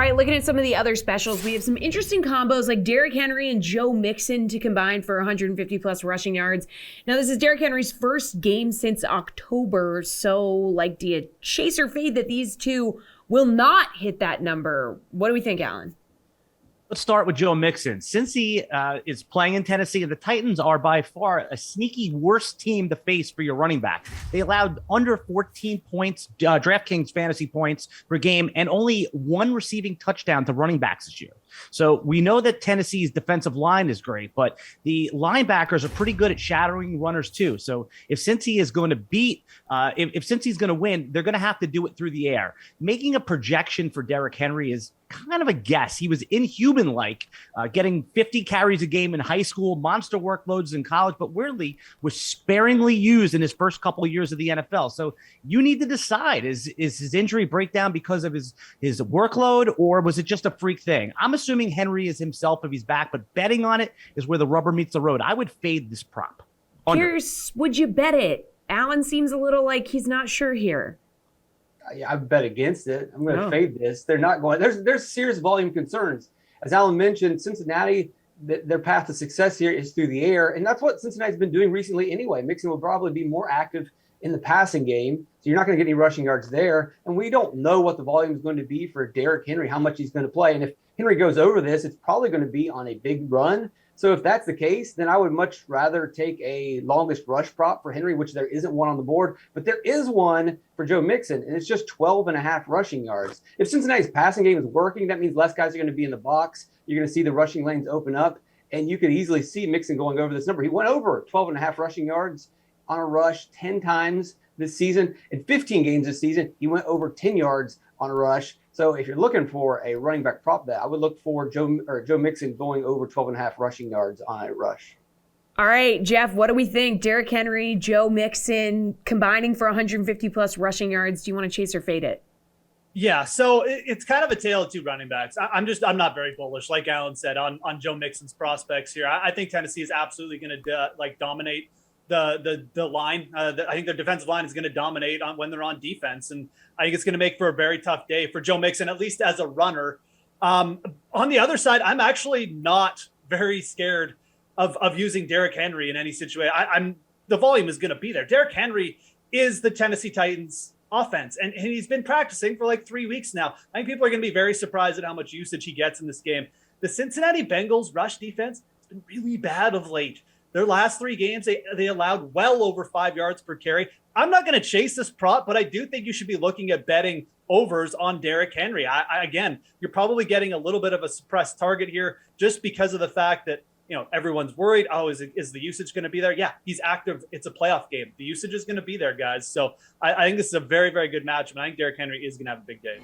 All right, looking at some of the other specials, we have some interesting combos like Derrick Henry and Joe Mixon to combine for 150 plus rushing yards. Now, this is Derrick Henry's first game since October. So, like, do you chase or fade that these two will not hit that number? What do we think, Alan? Let's start with Joe Mixon. Since he is playing in Tennessee, the Titans are by far a sneaky worst team to face for your running back. They allowed under 14 points, DraftKings fantasy points per game, and only one receiving touchdown to running backs this year. So we know that Tennessee's defensive line is great, but the linebackers are pretty good at shadowing runners too. So if Cincy is going to beat, if Cincy's going to win, they're going to have to do it through the air. Making a projection for Derrick Henry is kind of a guess. He was inhuman-like, getting 50 carries a game in high school, monster workloads in college, but weirdly was sparingly used in his first couple of years of the NFL. So you need to decide, is his injury breakdown because of his workload, or was it just a freak thing? I'm assuming Henry is himself if he's back, but betting on it is where the rubber meets the road. I would fade this prop. Pierce, would you bet it? Alan seems a little like he's not sure here. I bet against it. I'm going to fade this. They're not going. There's serious volume concerns. As Alan mentioned, Cincinnati, their path to success here is through the air, and that's what Cincinnati's been doing recently anyway. Mixon will probably be more active in the passing game, so you're not going to get any rushing yards there. And we don't know what the volume is going to be for Derrick Henry, how much he's going to play. And if Henry goes over this, it's probably going to be on a big run. So if that's the case, then I would much rather take a longest rush prop for Henry, which there isn't one on the board, but there is one for Joe Mixon, and it's just 12.5 rushing yards. If Cincinnati's passing game is working, that means less guys are going to be in the box. You're going to see the rushing lanes open up, and you could easily see Mixon going over this number. He went over 12.5 rushing yards on a rush 10 times this season. In 15 games this season, he went over 10 yards on a rush. So if you're looking for a running back prop bet, I would look for Joe Mixon going over 12.5 rushing yards on a rush. All right, Geoff, what do we think? Derrick Henry, Joe Mixon combining for 150 plus rushing yards. Do you want to chase or fade it? Yeah, so it's kind of a tale of two running backs. I'm not very bullish, like Alan said, on Joe Mixon's prospects here. I think Tennessee is absolutely going to dominate the line. I think their defensive line is going to dominate when they're on defense, and I think it's going to make for a very tough day for Joe Mixon, at least as a runner. On the other side, I'm actually not very scared of using Derrick Henry in any situation. The volume is going to be there. Derrick Henry is the Tennessee Titans offense, and he's been practicing for like 3 weeks now. I think people are going to be very surprised at how much usage he gets in this game. The Cincinnati Bengals rush defense has been really bad of late. Their last 3 games, they allowed well over 5 yards per carry. I'm not going to chase this prop, but I do think you should be looking at betting overs on Derrick Henry. Again, you're probably getting a little bit of a suppressed target here just because of the fact that, everyone's worried. Oh, is the usage going to be there? Yeah, he's active. It's a playoff game. The usage is going to be there, guys. So I think this is a very, very good matchup. And I think Derrick Henry is going to have a big day.